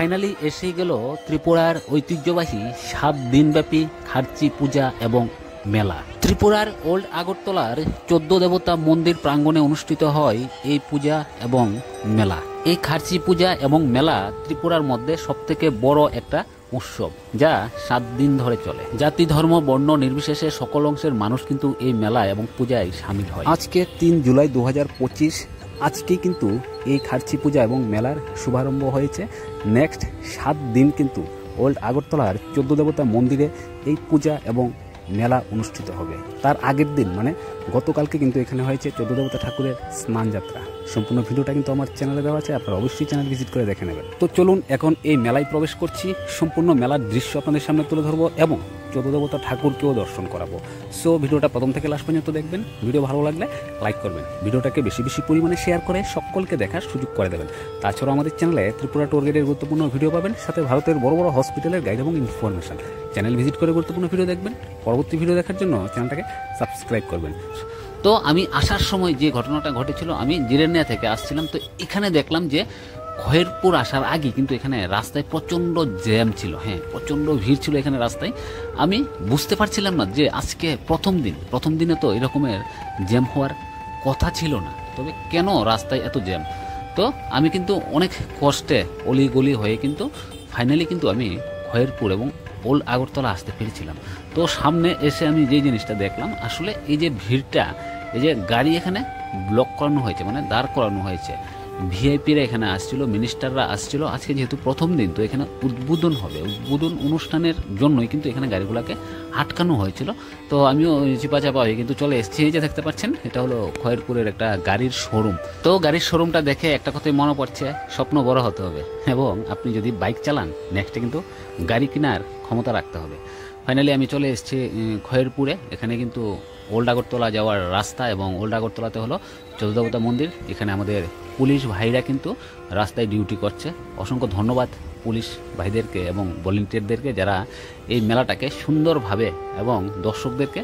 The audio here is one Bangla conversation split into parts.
ফাইনালি এসে গেল ত্রিপুরার ঐতিহ্যবাহী 7 দিনব্যাপী খার্চি পূজা এবং মেলা। ত্রিপুরার ওল্ড আগরতলার 14 দেবতা মন্দির প্রাঙ্গণে অনুষ্ঠিত হয় এই পূজা এবং মেলা। এই খার্চি পূজা এবং মেলা ত্রিপুরার মধ্যে সবথেকে বড় একটা উৎসব, যা 7 দিন ধরে চলে। জাতি ধর্ম বর্ণ নির্বিশেষে সকল অংশের মানুষ কিন্তু এই মেলা এবং পূজায় সামিল হয়। আজকে 3 জুলাই 2025, আজকে কিন্তু এই খার্চি পূজা এবং মেলার শুভারম্ভ হয়েছে। নেক্সট 7 দিন কিন্তু ওল্ড আগরতলার 14 দেবতা মন্দিরে এই পূজা এবং মেলা অনুষ্ঠিত হবে। তার আগের দিন মানে গতকালকে কিন্তু এখানে হয়েছে 14 দেবতা ঠাকুরের স্নান যাত্রা। সম্পূর্ণ ভিডিওটা কিন্তু আমার চ্যানেলে দেওয়া আছে, আপনারা অবশ্যই চ্যানেল ভিজিট করে দেখে নেবেন। তো চলুন এখন এই মেলায় প্রবেশ করছি, সম্পূর্ণ মেলার দৃশ্য আপনাদের সামনে তুলে ধরবো এবং 14 দেবতা ঠাকুরকেও দর্শন করাবো। সো ভিডিওটা প্রথম থেকে লাস্ট পর্যন্ত দেখবেন। ভিডিও ভালো লাগলে লাইক করবেন, ভিডিওটাকে বেশি বেশি পরিমাণে শেয়ার করে সকলকে দেখার সুযোগ করে দেবেন। তাছাড়াও আমাদের চ্যানেলে ত্রিপুরা ট্যুর গাইডের গুরুত্বপূর্ণ ভিডিও পাবেন, সাথে ভারতের বড় বড় হসপিটালের গাইড এবং ইনফরমেশন। চ্যানেল ভিজিট করে গুরুত্বপূর্ণ ভিডিও দেখবেন, পরবর্তী ভিডিও দেখার জন্য চ্যানেলটাকে সাবস্ক্রাইব করবেন। তো আমি আসার সময় যে ঘটনাটা ঘটেছিল, আমি জিরেনিয়া থেকে আসছিলাম, তো এখানে দেখলাম যে খয়েরপুর আসার আগে কিন্তু এখানে রাস্তায় প্রচণ্ড জ্যাম ছিল। হ্যাঁ, প্রচণ্ড ভিড় ছিল এখানে রাস্তায়। আমি বুঝতে পারছিলাম না যে আজকে প্রথম দিনে তো এরকমের জ্যাম হওয়ার কথা ছিল না, তবে কেন রাস্তায় এত জ্যাম। তো আমি কিন্তু অনেক কষ্টে অলিগলি হয়ে কিন্তু ফাইনালি কিন্তু আমি খয়েরপুর এবং ওল্ড আগরতলা আসতে পেরেছিলাম। তো সামনে এসে আমি যে জিনিসটা দেখলাম, আসলে এই যে ভিড়টা, এই যে গাড়ি এখানে ব্লক করানো হয়েছে, মানে দাঁড় করানো হয়েছে। ভিআইপিরা এখানে আসছিল, মিনিস্টাররা আসছিল। আজকে যেহেতু প্রথম দিন, তো এখানে উদ্বোধন হবে, উদ্বোধন অনুষ্ঠানের জন্যই কিন্তু এখানে গাড়িগুলোকে আটকানো হয়েছিল। তো আমিও চিপাচাপা হয়ে কিন্তু চলে এসেছি। এই যে দেখতে পাচ্ছেন, এটা হলো খয়েরপুরের একটা গাড়ির শোরুম। তো গাড়ির শোরুমটা দেখে একটা কথাই মনে পড়ছে, স্বপ্ন বড় হতে হবে এবং আপনি যদি বাইক চালান, নেক্সটে কিন্তু গাড়ি কেনার ক্ষমতা রাখতে হবে। ফাইনালি আমি চলে এসেছি খয়েরপুরে। এখানে কিন্তু ওল্ড আগরতলা যাওয়ার রাস্তা, এবং ওল্ড আগরতলাতে হলো 14 দেবতা মন্দির। এখানে আমাদের পুলিশ ভাইরা কিন্তু রাস্তায় ডিউটি করছে। অসংখ্য ধন্যবাদ পুলিশ ভাইদেরকে এবং ভলেন্টিয়ারদেরকে, যারা এই মেলাটাকে সুন্দরভাবে এবং দর্শকদেরকে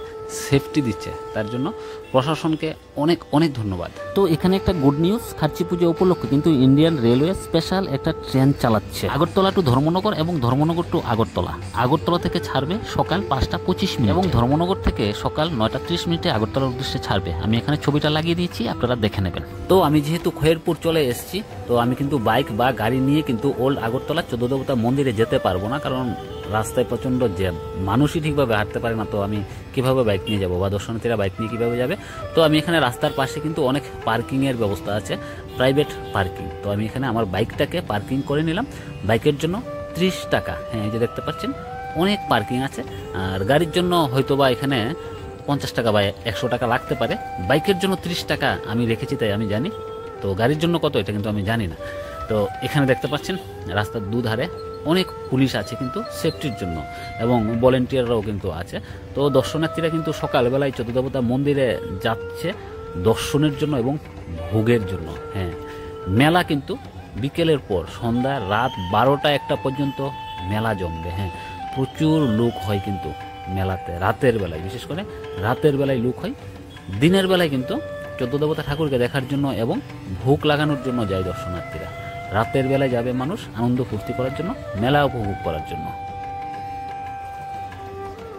সেফটি দিচ্ছে, তার জন্য প্রশাসনকে অনেক অনেক ধন্যবাদ। তো এখানে একটা গুড নিউজ, খার্চি পুজো উপলক্ষে কিন্তু ইন্ডিয়ান রেলওয়ে স্পেশাল একটা ট্রেন চালাচ্ছে আগরতলা টু ধর্মনগর এবং ধর্মনগর টু আগরতলা। আগরতলা থেকে ছাড়বে সকাল 5টা 25 মিনিট এবং ধর্মনগর থেকে সকাল 9টা 30 মিনিটে আগরতলার উদ্দেশ্যে ছাড়বে। আমি এখানে ছবিটা লাগিয়ে দিয়েছি, আপনারা দেখে নেবেন। তো আমি যেহেতু খয়েরপুর চলে এসেছি, তো আমি কিন্তু বাইক বা গাড়ি নিয়ে কিন্তু ওল্ড আগরতলা 14 দেবতা মন্দিরে যেতে পারবো না, কারণ রাস্তায় প্রচণ্ড জ্যাম, মানুষই ঠিকভাবে হাঁটতে পারে না। তো আমি কিভাবে বাইক নিয়ে যাব বা দর্শনার্থীরা বাইক নিয়ে কিভাবে যাবে। তো আমি এখানে রাস্তার পাশে কিন্তু অনেক পার্কিংয়ের ব্যবস্থা আছে, প্রাইভেট পার্কিং। তো আমি এখানে আমার বাইকটাকে পার্কিং করে নিলাম। বাইকের জন্য 30 টাকা। হ্যাঁ, এই যে দেখতে পাচ্ছেন অনেক পার্কিং আছে। আর গাড়ির জন্য হয়তো বা এখানে 50 টাকা বা 100 টাকা লাগতে পারে। বাইকের জন্য 30 টাকা আমি রেখেছি, তাই আমি জানি। তো গাড়ির জন্য কত এটা কিন্তু আমি জানি না। তো এখানে দেখতে পাচ্ছেন রাস্তার দুধারে অনেক পুলিশ আছে কিন্তু সেফটির জন্য, এবং ভলেন্টিয়াররাও কিন্তু আছে। তো দর্শনার্থীরা কিন্তু সকালবেলায় 14 দেবতা মন্দিরে যাচ্ছে দর্শনের জন্য এবং ভোগের জন্য। হ্যাঁ, মেলা কিন্তু বিকেলের পর সন্ধ্যা রাত 12টা 1টা পর্যন্ত মেলা জমবে। হ্যাঁ, প্রচুর লোক হয় কিন্তু মেলাতে রাতের বেলায়, বিশেষ করে রাতের বেলায় লোক হয়। দিনের বেলায় কিন্তু 14 দেবতা ঠাকুরকে দেখার জন্য এবং ভোগ লাগানোর জন্য যায় দর্শনার্থীরা। রাতের বেলায় যাবে মানুষ আনন্দ ফুর্তি করার জন্য, মেলা উপভোগ করার জন্য।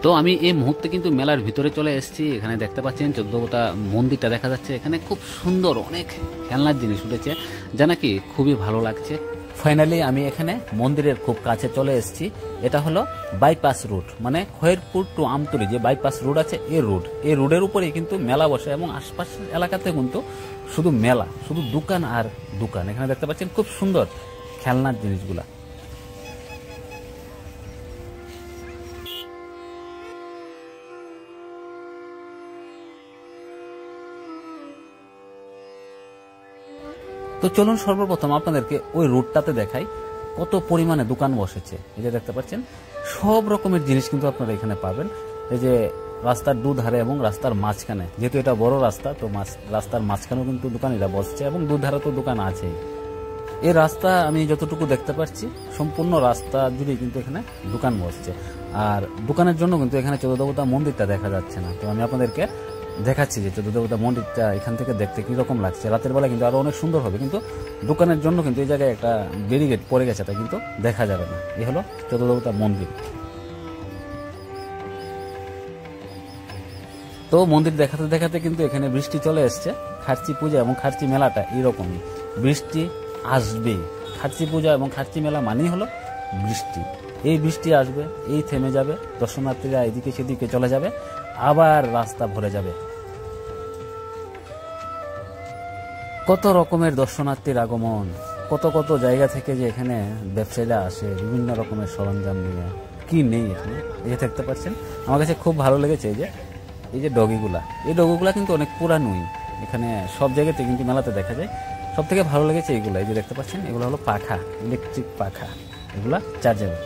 তো আমি এই মুহূর্তে কিন্তু মেলার ভিতরে চলে এসেছি। এখানে দেখতে পাচ্ছেন 14 দেবতা মন্দিরটা দেখা যাচ্ছে। এখানে খুব সুন্দর অনেক খেলনার জিনিস উঠেছে, যা নাকি খুবই ভালো লাগছে। ফাইনালি আমি এখানে মন্দিরের খুব কাছে চলে এসেছি। এটা হলো বাইপাস রুট, মানে খয়েরপুর টু আমতলী যে বাইপাস রুট আছে, এই রোডের উপরেই কিন্তু মেলা বসে, এবং আশপাশের এলাকাতে কিন্তু শুধু মেলা, শুধু দোকান আর দোকান। এখানে দেখতে পাচ্ছেন খুব সুন্দর খেলনার জিনিসগুলা। তো চলুন সর্বপ্রথম আপনাদেরকে ওই রুটটাতে দেখাই কত পরিমাণে দোকান বসেছে। এই যে দেখতে পাচ্ছেন সব রকমের জিনিস কিন্তু আপনারা এখানে পাবেন। এই যে রাস্তার দুধারে এবং রাস্তার মাঝখানে, যেহেতু এটা বড় রাস্তা, তো রাস্তার মাঝখানেও কিন্তু দোকানিরা বসছে এবং দুধারে তো দোকান আছেই। এই রাস্তা আমি যতটুকু দেখতে পাচ্ছি সম্পূর্ণ রাস্তা জুড়ে কিন্তু এখানে দোকান বসছে। আর দোকানের জন্য কিন্তু এখানে 14 দেবতা মন্দিরটা দেখা যাচ্ছে না। তো আমি আপনাদেরকে দেখাচ্ছি যে চোদ্দ দেবতা মন্দিরটা এখান থেকে দেখতে কীরকম লাগছে। রাতের বেলা কিন্তু আরও অনেক সুন্দর হবে, কিন্তু দোকানের জন্য কিন্তু এই জায়গায় একটা ব্যারিকেড পড়ে গেছে, তাই কিন্তু দেখা যাবে না। এই হলো চোদ্দ দেবতা মন্দির। তো মন্দির দেখাতে দেখাতে কিন্তু এখানে বৃষ্টি চলে এসছে। খার্চি পূজা এবং খার্চি মেলাটা এইরকমই, বৃষ্টি আসবেই। খার্চি পূজা এবং খার্চি মেলা মানেই হলো বৃষ্টি। এই বৃষ্টি আসবে, এই থেমে যাবে, দর্শনার্থীরা এদিকে সেদিকে চলে যাবে, আবার রাস্তা ভরে যাবে। কত রকমের দর্শনার্থীর আগমন, কত কত জায়গা থেকে যে এখানে ব্যবসায়ীরা আসে বিভিন্ন রকমের সরঞ্জাম নিয়ে। কি নেই এখানে, এই যে দেখতে পাচ্ছেন। আমার কাছে খুব ভালো লেগেছে এই যে ডগিগুলা, এই ডগিগুলা কিন্তু অনেক পুরানোই, এখানে সব জায়গাতে কিন্তু মেলাতে দেখা যায়। সব থেকে ভালো লেগেছে এইগুলো, এই যে দেখতে পাচ্ছেন, এগুলো হলো পাখা, ইলেকট্রিক পাখা, এগুলা চার্জেবল।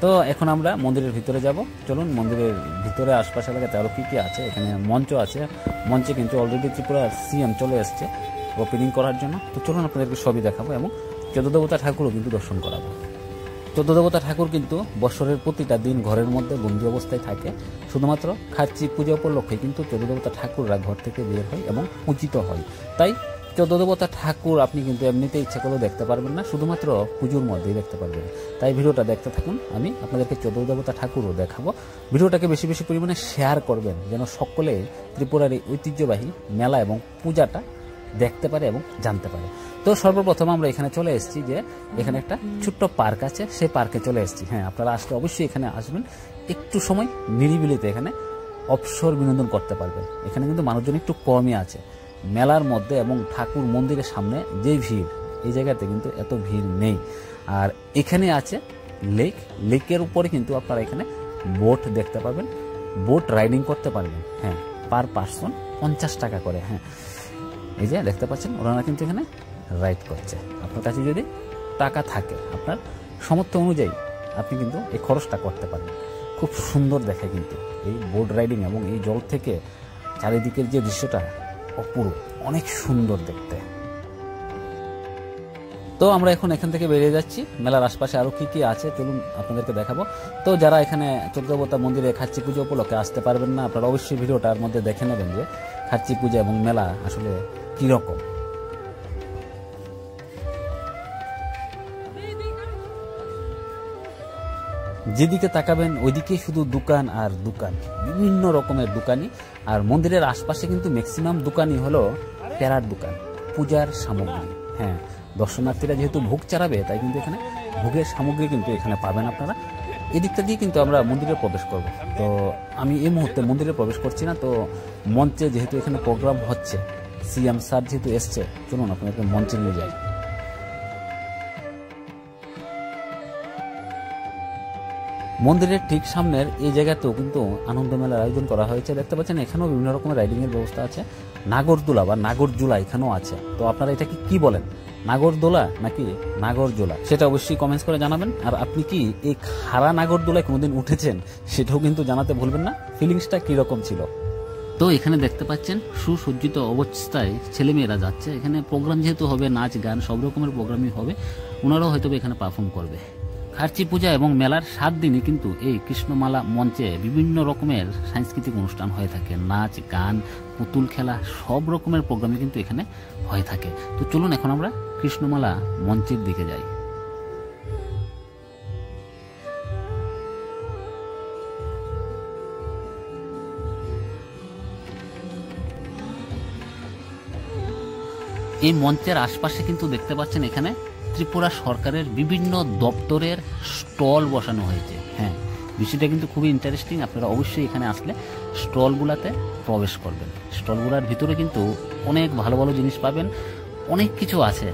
তো এখন আমরা মন্দিরের ভিতরে যাব। চলুন মন্দিরের ভিতরে আশপাশ এলাকাতে আরও কী কী আছে। এখানে মঞ্চ আছে, মঞ্চে কিন্তু অলরেডি ত্রিপুরার সিএম চলে এসছে ওপেনিং করার জন্য। তো চলুন আপনাদেরকে সবই দেখাবো এবং চোদ্দ দেবতা ঠাকুরও কিন্তু দর্শন করাবো। চোদ্দ দেবতা ঠাকুর কিন্তু বছরের প্রতিটা দিন ঘরের মধ্যে বন্দি অবস্থায় থাকে। শুধুমাত্র খার্চি পূজা উপলক্ষে কিন্তু চোদ্দ দেবতা ঠাকুররা ঘর থেকে বের হয় এবং পূজিত হয়। তাই চোদ্দ দেবতা ঠাকুর আপনি কিন্তু এমনিতে ইচ্ছা করলেও দেখতে পারবেন না, শুধুমাত্র পুজোর মধ্যেই দেখতে পারবেন। তাই ভিডিওটা দেখতে থাকুন, আমি আপনাদেরকে চোদ্দ দেবতা ঠাকুরও দেখাবো। ভিডিওটাকে বেশি বেশি পরিমাণে শেয়ার করবেন, যেন সকলে ত্রিপুরার এই ঐতিহ্যবাহী মেলা এবং পূজাটা দেখতে পারে এবং জানতে পারে। তো সর্বপ্রথম আমরা এখানে চলে এসেছি যে এখানে একটা ছোট্ট পার্ক আছে, সেই পার্কে চলে এসেছি। হ্যাঁ, আপনারা আসলে অবশ্যই এখানে আসবেন, একটু সময় নিরিবিলিতে এখানে অবসর বিনোদন করতে পারবেন। এখানে কিন্তু মানুষজন একটু কমই আছে মেলার মধ্যে, এবং ঠাকুর মন্দিরের সামনে যে ভিড়, এই জায়গাতে কিন্তু এত ভিড় নেই। আর এখানে আছে লেক, লেকের উপরে কিন্তু আপনারা এখানে বোট দেখতে পাবেন, বোট রাইডিং করতে পারবেন। হ্যাঁ, পার পার্সন 50 টাকা করে। হ্যাঁ, এই যে দেখতে পাচ্ছেন, ওনারা কিন্তু এখানে রাইড করছে। আপনার কাছে যদি টাকা থাকে, আপনার সামর্থ্য অনুযায়ী আপনি কিন্তু এই খরচটা করতে পারেন। খুব সুন্দর দেখে কিন্তু এই বোট রাইডিং, এবং এই জল থেকে চারিদিকের যে দৃশ্যটা অপূর্ব, অনেক সুন্দর দেখতে। তো আমরা এখন এখান থেকে বেরিয়ে যাচ্ছি। মেলার আশপাশে আরও কী কী আছে চলুন আপনাদেরকে দেখাবো। তো যারা এখানে চোদ্দ দেবতা মন্দিরে খার্চি পুজো উপলক্ষে আসতে পারবেন না, আপনারা অবশ্যই ভিডিওটার মধ্যে দেখে নেবেন যে খার্চি পূজা এবং মেলা আসলে কীরকম। যেদিকে তাকাবেন ওইদিকে শুধু দোকান আর দোকান, বিভিন্ন রকমের দোকানি। আর মন্দিরের আশপাশে কিন্তু ম্যাক্সিমাম দোকানই হলো প্যারার দোকান, পূজার সামগ্রী। হ্যাঁ, দর্শনার্থীরা যেহেতু ভোগ চালাবে, তাই কিন্তু এখানে ভোগের সামগ্রী কিন্তু এখানে পাবেন আপনারা। এদিকটা দিয়ে কিন্তু আমরা মন্দিরে প্রবেশ করব। তো আমি এই মুহূর্তে মন্দিরে প্রবেশ করছি না, তো মঞ্চে যেহেতু এখানে প্রোগ্রাম হচ্ছে, সিএম স্যার যেহেতু এসছে, চলুন আপনাদেরকে মঞ্চে নিয়ে যাই। মন্দিরের ঠিক সামনের এই জায়গাতেও কিন্তু আনন্দ মেলার আয়োজন করা হয়েছে। দেখতে পাচ্ছেন এখানেও বিভিন্ন রকমের রাইডিংয়ের ব্যবস্থা আছে। নাগরদোলা বা নাগরজোলা এখানেও আছে। তো আপনারা এটাকে কি বলেন, নাগরদোলা নাকি নাগরজোলা, সেটা অবশ্যই কমেন্টস করে জানাবেন। আর আপনি কি এই খাড়া নাগরদোলায় কোনোদিন উঠেছেন, সেটাও কিন্তু জানাতে ভুলবেন না, ফিলিংসটা কীরকম ছিল। তো এখানে দেখতে পাচ্ছেন সুসজ্জিত অবস্থায় ছেলেমেয়েরা যাচ্ছে। এখানে প্রোগ্রাম যেহেতু হবে, নাচ গান সব রকমের প্রোগ্রামই হবে, ওনারাও হয়তো এখানে পারফর্ম করবে। খার্চি পূজা এবং মেলার 7 দিনই কিন্তু এই কৃষ্ণমালা মঞ্চে বিভিন্ন রকমের সাংস্কৃতিক অনুষ্ঠান হয়ে থাকে, নাচ গান, পুতুল খেলা, সব রকমের প্রোগ্রামই কিন্তু এখানে হয়ে থাকে। তো চলুন এখন আমরা কৃষ্ণমালা মঞ্চের দিকে যাই। এই মঞ্চের আশপাশে কিন্তু দেখতে পাচ্ছেন এখানে ত্রিপুরা সরকারের বিভিন্ন দপ্তরের স্টল বসানো হয়েছে। হ্যাঁ, বিষয়টা কিন্তু খুবই ইন্টারেস্টিং। আপনারা অবশ্যই এখানে আসলে স্টলগুলোতে প্রবেশ করবেন। স্টলগুলোর ভিতরে কিন্তু অনেক ভালো ভালো জিনিস পাবেন, অনেক কিছু আছে।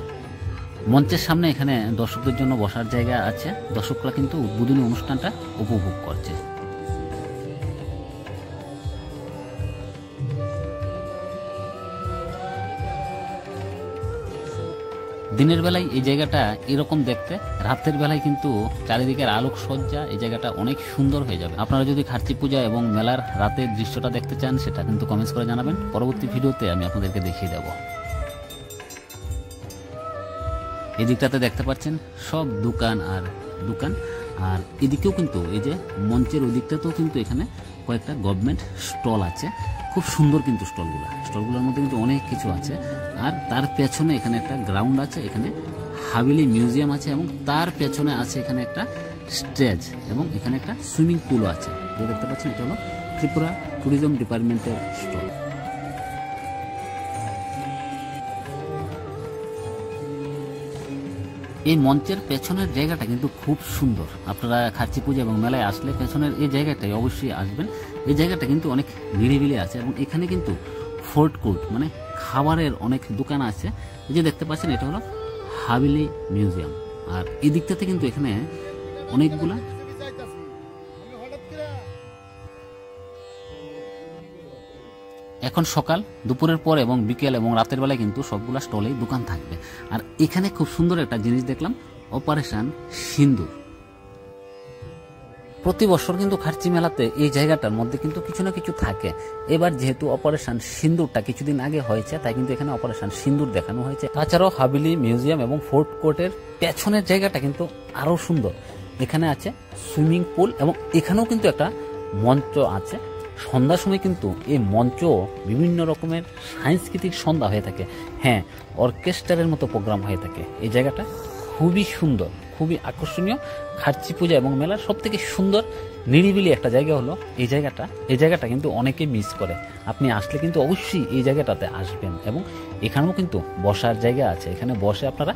মঞ্চের সামনে এখানে দর্শকদের জন্য বসার জায়গা আছে, দর্শকরা কিন্তু উদ্বোধনী অনুষ্ঠানটা উপভোগ করছে। দিনের বেলায় এই জায়গাটা এরকম দেখতে, রাতের বেলায় কিন্তু চারিদিকের আলোকসজ্জা, এই জায়গাটা অনেক সুন্দর হয়ে যাবে। আপনারা যদি খার্চি পূজা এবং মেলার রাতের দৃশ্যটা দেখতে চান, সেটা কিন্তু কমেন্টস করে জানাবেন, পরবর্তী ভিডিওতে আমি আপনাদেরকে দেখিয়ে দেব। এই দিকটাতে দেখতে পাচ্ছেন সব দোকান আর দোকান, আর এদিকেও কিন্তু এই যে মঞ্চের ওই দিকটাতেও কিন্তু এখানে কয়েকটা গভর্নমেন্ট স্টল আছে। খুব সুন্দর কিন্তু স্টলগুলোর মধ্যে কিন্তু অনেক কিছু আছে। আর তার পেছনে এখানে একটা গ্রাউন্ড আছে, এখানে হাভেলি মিউজিয়াম আছে এবং তার পেছনে আছে এখানে একটা স্টেজ এবং এখানে একটা সুইমিং পুলও আছে। যে দেখতে পাচ্ছেন এটা হলো ত্রিপুরা ট্যুরিজম ডিপার্টমেন্টের স্টল। এই মঞ্চের পেছনের জায়গাটা কিন্তু খুব সুন্দর। আপনারা খার্চি পূজা এবং মেলায় আসলে পেছনের এই জায়গাটায় অবশ্যই আসবেন। এই জায়গাটা কিন্তু অনেক নিরিবিলি আছে এবং এখানে কিন্তু ফুড কোর্ট মানে খাবারের অনেক দোকান আছে। এই যে দেখতে পাচ্ছেন এটা হলো হাভেলি মিউজিয়াম। আর এই দিকটাতে কিন্তু এখানে অনেকগুলা এখন সকাল দুপুরের পর এবং বিকেল এবং রাতের বেলায় কিন্তু সবগুলা স্টলেই দোকান থাকবে। আর এখানে খুব সুন্দর একটা জিনিস দেখলাম, অপারেশন সিন্দুর। প্রতি বছর কিন্তু খার্চি মেলাতে এই জায়গাটার মধ্যে কিন্তু কিছু না কিছু থাকে। এবার যেহেতু অপারেশন সিন্দুরটা কিছুদিন আগে হয়েছে, তাই কিন্তু এখানে অপারেশন সিন্দুর দেখানো হয়েছে। তাছাড়াও হাভেলি মিউজিয়াম এবং ফুড কোর্টের পেছনের জায়গাটা কিন্তু আরো সুন্দর। এখানে আছে সুইমিং পুল এবং এখানেও কিন্তু একটা মঞ্চ আছে। সন্ধ্যার সময় কিন্তু এই মঞ্চ বিভিন্ন রকমের সাংস্কৃতিক সন্ধ্যা হয়ে থাকে। হ্যাঁ, অর্কেস্ট্রারের মতো প্রোগ্রাম হয়ে থাকে। এই জায়গাটা খুবই সুন্দর, খুবই আকর্ষণীয়। খার্চি পূজা এবং মেলার সব থেকে সুন্দর নিরিবিলি একটা জায়গা হলো এই জায়গাটা। এই জায়গাটা কিন্তু অনেকে মিস করে। আপনি আসলে কিন্তু অবশ্যই এই জায়গাটাতে আসবেন এবং এখানেও কিন্তু বসার জায়গা আছে। এখানে বসে আপনারা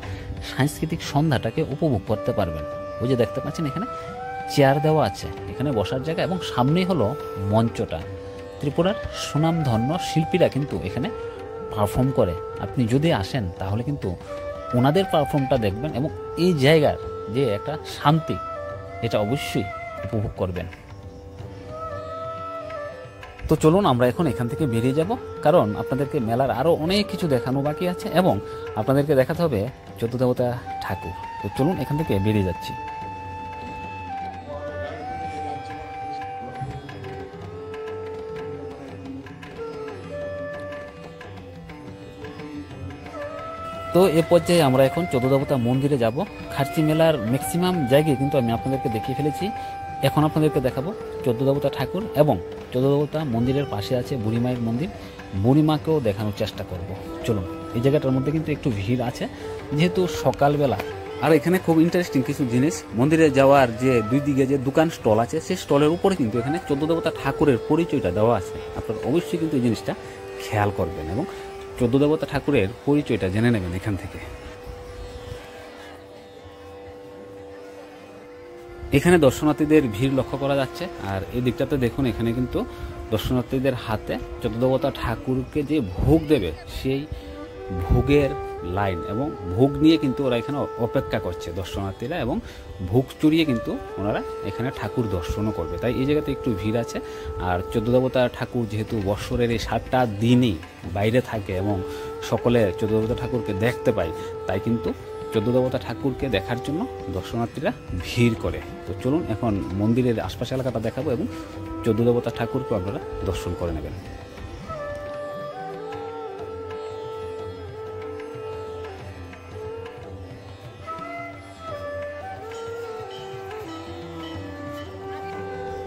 সাংস্কৃতিক সন্ধ্যাটাকে উপভোগ করতে পারবেন। ওই যে দেখতে পাচ্ছেন এখানে চেয়ার দেওয়া আছে, এখানে বসার জায়গা এবং সামনেই হলো মঞ্চটা। ত্রিপুরার সুনামধন্য শিল্পীরা কিন্তু এখানে পারফর্ম করে। আপনি যদি আসেন তাহলে কিন্তু ওনাদের পারফর্মটা দেখবেন এবং এই জায়গার যে একটা শান্তি এটা অবশ্যই উপভোগ করবেন। তো চলুন আমরা এখন এখান থেকে বেরিয়ে যাব, কারণ আপনাদেরকে মেলার আরও অনেক কিছু দেখানো বাকি আছে এবং আপনাদেরকে দেখাতে হবে 14 দেবতা ঠাকুর। তো চলুন এখান থেকে বেরিয়ে যাচ্ছি। তো এ পর্যায়ে আমরা এখন 14 দেবতা মন্দিরে যাব। খার্চি মেলার ম্যাক্সিমাম জায়গায় কিন্তু আমি আপনাদেরকে দেখিয়ে ফেলেছি। এখন আপনাদেরকে দেখাবো 14 দেবতা ঠাকুর এবং 14 দেবতা মন্দিরের পাশে আছে বুড়িমায়ের মন্দির। বুড়িমাকেও দেখানোর চেষ্টা করব। চলুন, এই জায়গাটার মধ্যে কিন্তু একটু ভিড় আছে যেহেতু সকালবেলা। আর এখানে খুব ইন্টারেস্টিং কিছু জিনিস, মন্দিরে যাওয়ার যে দুই দিকে যে দোকান স্টল আছে সেই স্টলের উপরে কিন্তু এখানে 14 দেবতা ঠাকুরের পরিচয়টা দেওয়া আছে। আপনারা অবশ্যই কিন্তু এই জিনিসটা খেয়াল করবেন এবং 14 দেবতা ঠাকুরের পরিচয়টা জেনে নেবেন এখান থেকে। এখানে দর্শনার্থীদের ভিড় লক্ষ্য করা যাচ্ছে। আর এই দিকটাতে দেখুন এখানে কিন্তু দর্শনার্থীদের হাতে 14 দেবতা ঠাকুরকে যে ভোগ দেবে সেই ভোগের লাইন এবং ভোগ নিয়ে কিন্তু ওরা এখানে অপেক্ষা করছে দর্শনার্থীরা, এবং ভোগ চড়িয়ে কিন্তু ওনারা এখানে ঠাকুর দর্শনও করবে। তাই এই জায়গাতে একটু ভিড় আছে। আর 14 দেবতা ঠাকুর যেহেতু বৎসরের এই 7টা দিনই বাইরে থাকে এবং সকলে 14 দেবতা ঠাকুরকে দেখতে পায়, তাই কিন্তু 14 দেবতা ঠাকুরকে দেখার জন্য দর্শনার্থীরা ভিড় করে। তো চলুন এখন মন্দিরের আশপাশ এলাকাটা দেখাবো এবং 14 দেবতা ঠাকুরকে আপনারা দর্শন করে নেবেন।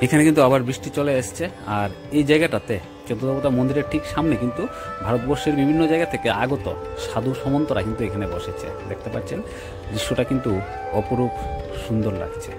এখানে কিন্তু আবার বৃষ্টি চলে এসছে। আর এই জায়গাটাতে 14 দেবতা মন্দিরের ঠিক সামনে কিন্তু ভারতবর্ষের বিভিন্ন জায়গা থেকে আগত সাধু সামন্তরা কিন্তু এখানে বসেছে। দেখতে পাচ্ছেন দৃশ্যটা কিন্তু অপরূপ সুন্দর লাগছে।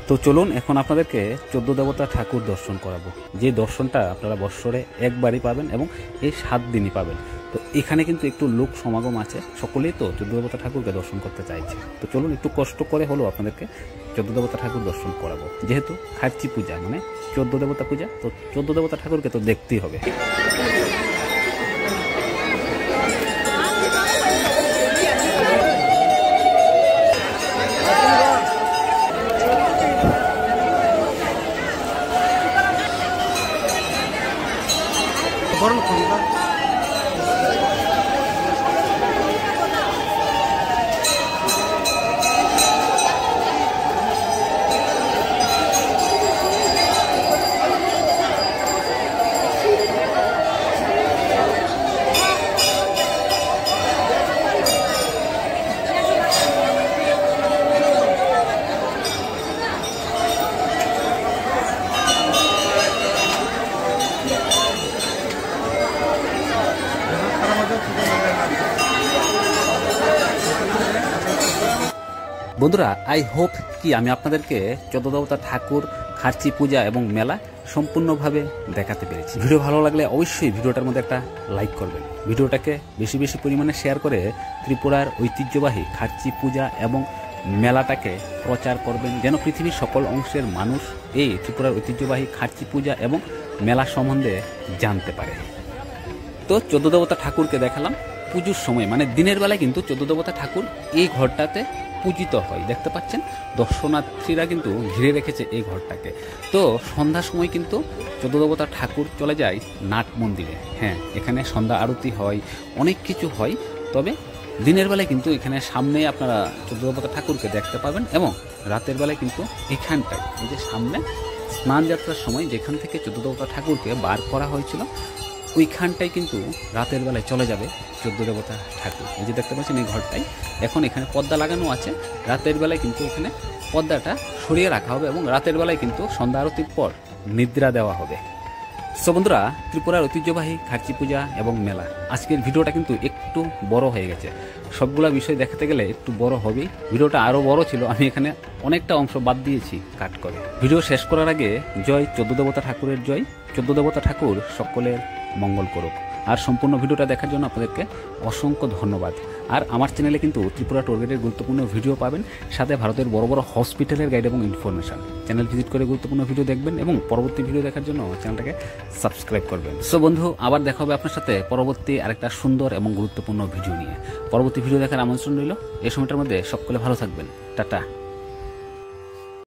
তো চলুন এখন আপনাদেরকে 14 দেবতা ঠাকুর দর্শন করাবো, যে দর্শনটা আপনারা বৎসরে একবারই পাবেন এবং এই 7 দিনই পাবেন। তো এখানে কিন্তু একটু লোক সমাগম আছে, সকলেই তো 14 দেবতা ঠাকুরকে দর্শন করতে চাইছে। তো চলুন একটু কষ্ট করে হলেও আপনাদেরকে 14 দেবতা ঠাকুর দর্শন করাবো, যেহেতু খার্চি পূজা মানে 14 দেবতা পূজা, তো 14 দেবতা ঠাকুরকে তো দেখতেই হবে। বন্ধুরা, আই হোপ কি আমি আপনাদেরকে 14 দেবতা ঠাকুর, খার্চি পূজা এবং মেলা সম্পূর্ণভাবে দেখাতে পেরেছি। ভিডিও ভালো লাগলে অবশ্যই ভিডিওটার মধ্যে একটা লাইক করবেন, ভিডিওটাকে বেশি বেশি পরিমাণে শেয়ার করে ত্রিপুরার ঐতিহ্যবাহী খার্চি পূজা এবং মেলাটাকে প্রচার করবেন, যেন পৃথিবীর সকল অংশের মানুষ এই ত্রিপুরার ঐতিহ্যবাহী খার্চি পূজা এবং মেলা সম্বন্ধে জানতে পারে। তো 14 দেবতা ঠাকুরকে দেখালাম। পুজোর সময় মানে দিনের বেলায় কিন্তু 14 দেবতা ঠাকুর এই ঘরটাতে পূজিত হয়, দেখতে পাচ্ছেন দর্শনার্থীরা কিন্তু ঘিরে রেখেছে এই ঘরটাকে। তো সন্ধ্যার সময় কিন্তু 14 দেবতা ঠাকুর চলে যায় নাট মন্দিরে। হ্যাঁ, এখানে সন্ধ্যা আরতি হয়, অনেক কিছু হয়। তবে দিনের বেলায় কিন্তু এখানে সামনে আপনারা 14 দেবতা ঠাকুরকে দেখতে পাবেন এবং রাতের বেলায় কিন্তু এখানটায় এই যে সামনে স্নান যাত্রার সময় যেখান থেকে 14 দেবতা ঠাকুরকে বার করা হয়েছিল ওইখানটায় কিন্তু রাতের বেলায় চলে যাবে 14 দেবতা ঠাকুর। এই যে দেখতে পাচ্ছেন এই ঘরটাই, এখন এখানে পর্দা লাগানো আছে, রাতের বেলায় কিন্তু এখানে পর্দাটা সরিয়ে রাখা হবে এবং রাতের বেলায় কিন্তু সন্ধ্যা আরতির পর নিদ্রা দেওয়া হবে। সো বন্ধুরা, ত্রিপুরার ঐতিহ্যবাহী খার্চি পূজা এবং মেলা, আজকের ভিডিওটা কিন্তু একটু বড় হয়ে গেছে, সবগুলা বিষয় দেখাতে গেলে একটু বড় হবেই। ভিডিওটা আরও বড় ছিল, আমি এখানে অনেকটা অংশ বাদ দিয়েছি কাট করে। ভিডিও শেষ করার আগে জয় 14 দেবতা ঠাকুরের জয়, 14 দেবতা ঠাকুর সকলের মঙ্গল করুক। আর সম্পূর্ণ ভিডিওটা দেখার জন্য আপনাদেরকে অসংখ্য ধন্যবাদ। আর আমার চ্যানেলে কিন্তু ত্রিপুরা টোল গেটের গুরুত্বপূর্ণ ভিডিও পাবেন, সাথে ভারতের বড় বড় হসপিটালের গাইড এবং ইনফরমেশন। চ্যানেল ভিজিট করে গুরুত্বপূর্ণ ভিডিও দেখবেন এবং পরবর্তী ভিডিও দেখার জন্য চ্যানেলটাকে সাবস্ক্রাইব করবেন। সো বন্ধু, আবার দেখা হবে আপনার সাথে পরবর্তী আরেকটা সুন্দর এবং গুরুত্বপূর্ণ ভিডিও নিয়ে। পরবর্তী ভিডিও দেখার আমন্ত্রণ রইল। এই সময়টার মধ্যে সকলে ভালো থাকবেন। টাটা।